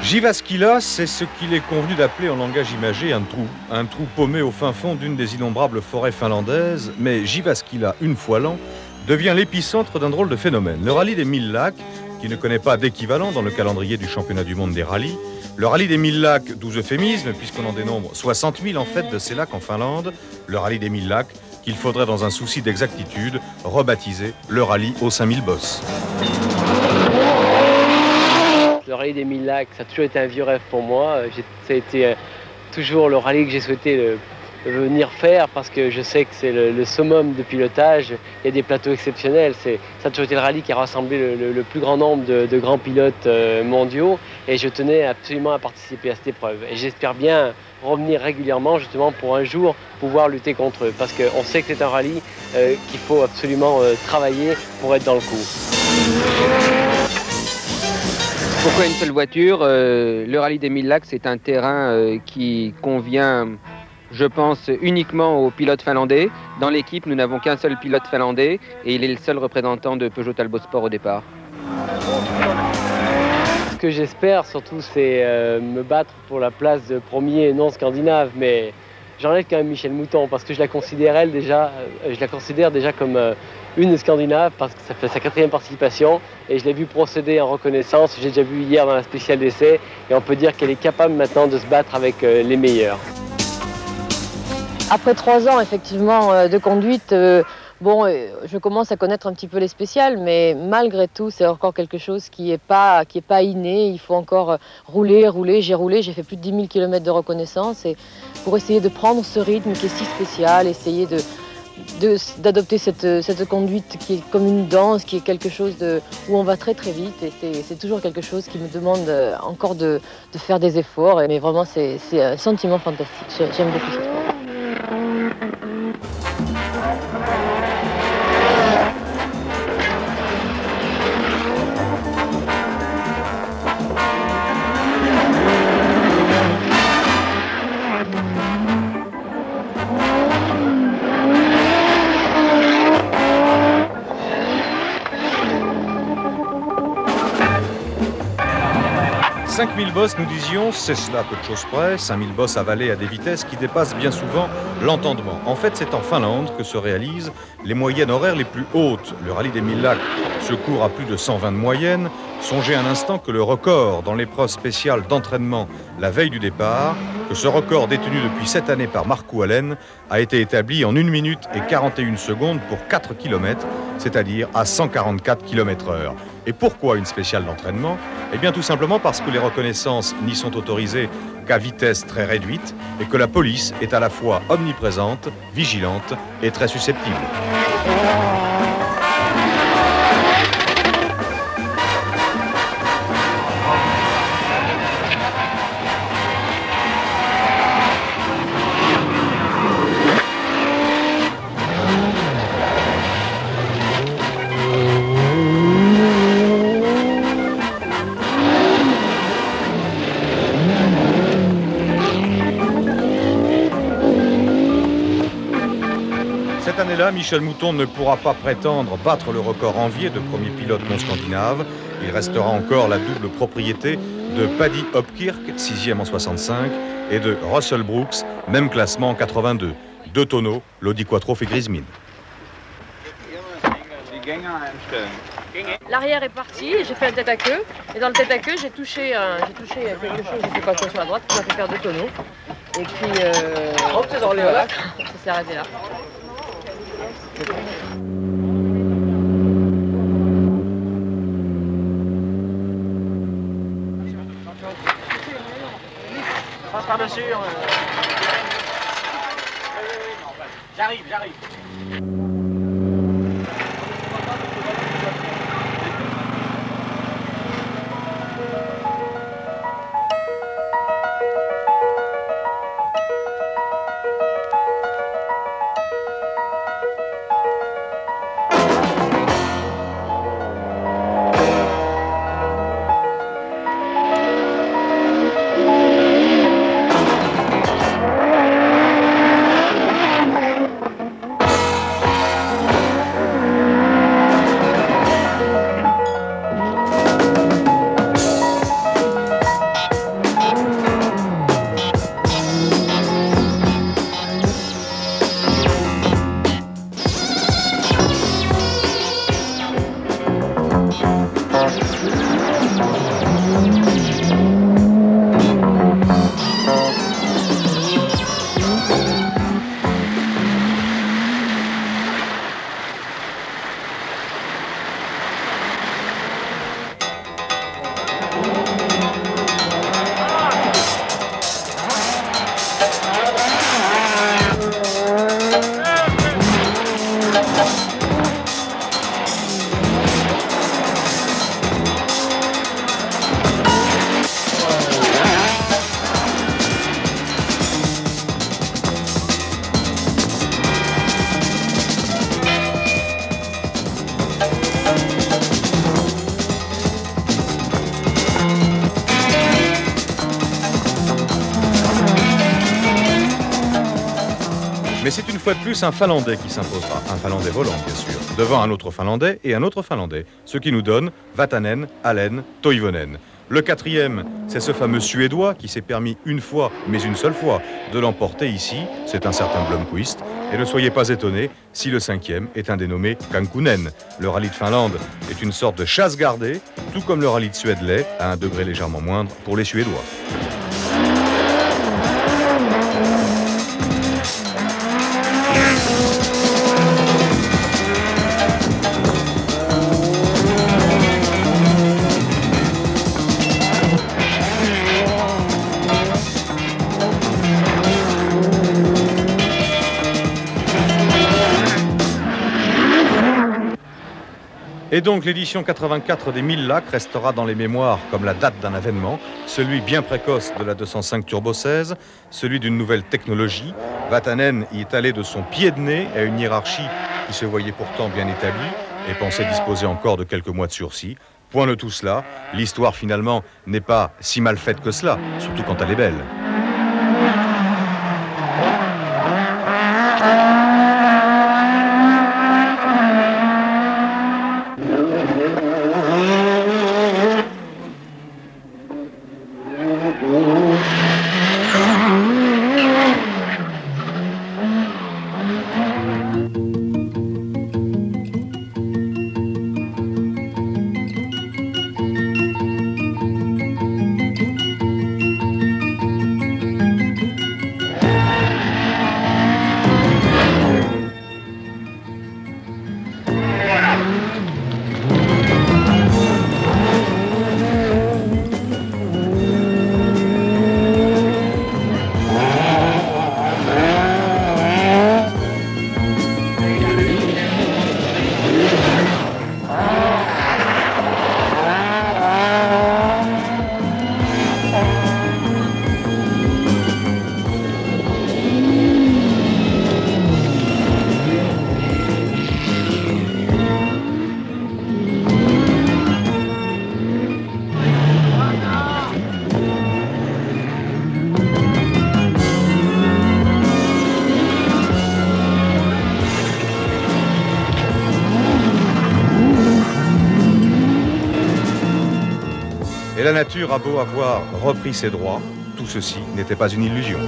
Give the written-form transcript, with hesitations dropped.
Jyväskylä, c'est ce qu'il est convenu d'appeler en langage imagé un trou paumé au fin fond d'une des innombrables forêts finlandaises. Mais Jyväskylä, une fois l'an, devient l'épicentre d'un drôle de phénomène. Le rallye des 1000 lacs, qui ne connaît pas d'équivalent dans le calendrier du championnat du monde des rallyes. Le rallye des 1000 lacs, 12 euphémismes, puisqu'on en dénombre 60 000 en fait de ces lacs en Finlande. Le rallye des 1000 lacs, qu'il faudrait dans un souci d'exactitude rebaptiser le rallye aux 5000 bosses. Le rallye des 1000 lacs, ça a toujours été un vieux rêve pour moi. Ça a été toujours le rallye que j'ai souhaité venir faire parce que je sais que c'est le summum de pilotage. Il y a des plateaux exceptionnels. Ça a toujours été le rallye qui a rassemblé le plus grand nombre de grands pilotes mondiaux et je tenais absolument à participer à cette épreuve. Et j'espère bien revenir régulièrement justement pour un jour pouvoir lutter contre eux parce qu'on sait que c'est un rallye qu'il faut absolument travailler pour être dans le coup. Pourquoi une seule voiture? Le rallye des 1000 lacs, c'est un terrain qui convient, je pense, uniquement aux pilotes finlandais. Dans l'équipe, nous n'avons qu'un seul pilote finlandais et il est le seul représentant de Peugeot Talbot Sport au départ. Ce que j'espère surtout, c'est me battre pour la place de premier non scandinave, mais j'enlève quand même Michèle Mouton parce que je la considère déjà comme une scandinave parce que ça fait sa 4e participation et je l'ai vu procéder en reconnaissance. J'ai déjà vu hier dans la spéciale d'essai et on peut dire qu'elle est capable maintenant de se battre avec les meilleurs. Après 3 ans effectivement de conduite, je commence à connaître un petit peu les spéciales, mais malgré tout, c'est encore quelque chose qui est pas inné. Il faut encore rouler. J'ai fait plus de 10 000 km de reconnaissance et pour essayer de prendre ce rythme qui est si spécial, essayer d'adopter cette conduite qui est comme une danse, qui est quelque chose où on va très très vite et c'est toujours quelque chose qui me demande encore de faire des efforts. Mais vraiment, c'est un sentiment fantastique. J'aime beaucoup ce sport. « 5000 bosses, nous disions, c'est cela peu de choses près, 5000 bosses avalées à des vitesses qui dépassent bien souvent l'entendement. En fait, c'est en Finlande que se réalisent les moyennes horaires les plus hautes. Le rallye des 1000 lacs se court à plus de 120 de moyenne. Songez un instant que le record dans l'épreuve spéciale d'entraînement la veille du départ, que ce record détenu depuis 7 années par Markku Alén, a été établi en 1 minute et 41 secondes pour 4 km, c'est-à-dire à 144 km/h. Et pourquoi une spéciale d'entraînement? Eh bien tout simplement parce que les reconnaissances n'y sont autorisées qu'à vitesse très réduite et que la police est à la fois omniprésente, vigilante et très susceptible. Cette année-là, Michèle Mouton ne pourra pas prétendre battre le record envié de premier pilote non scandinave. Il restera encore la double propriété de Paddy Hopkirk, 6e en 65, et de Russell Brooks, même classement en 82. 2 tonneaux, l'Audi Quattro fait grise mine. L'arrière est parti, j'ai fait un tête à queue et dans le tête à queue j'ai touché quelque chose, je ne sais pas quoi, sur la droite qui m'a fait faire 2 tonneaux. Et puis voilà, ça s'est arrêté là. Passe par-dessus. J'arrive. Mais c'est une fois de plus un Finlandais qui s'imposera, un Finlandais volant bien sûr, devant un autre Finlandais et un autre Finlandais, ce qui nous donne Vatanen, Allen, Toivonen. Le quatrième, c'est ce fameux Suédois qui s'est permis une fois, mais une seule fois, de l'emporter ici, c'est un certain Blomqvist. Et ne soyez pas étonnés si le cinquième est un dénommé Kankkunen. Le rallye de Finlande est une sorte de chasse gardée, tout comme le rallye de Suède l'est, à un degré légèrement moindre pour les Suédois. Et donc l'édition 84 des 1000 lacs restera dans les mémoires comme la date d'un avènement, celui bien précoce de la 205 Turbo 16, celui d'une nouvelle technologie. Vatanen y est allé de son pied de nez à une hiérarchie qui se voyait pourtant bien établie et pensait disposer encore de quelques mois de sursis. Point de tout cela, l'histoire finalement n'est pas si mal faite que cela, surtout quand elle est belle. Et la nature a beau avoir repris ses droits, tout ceci n'était pas une illusion.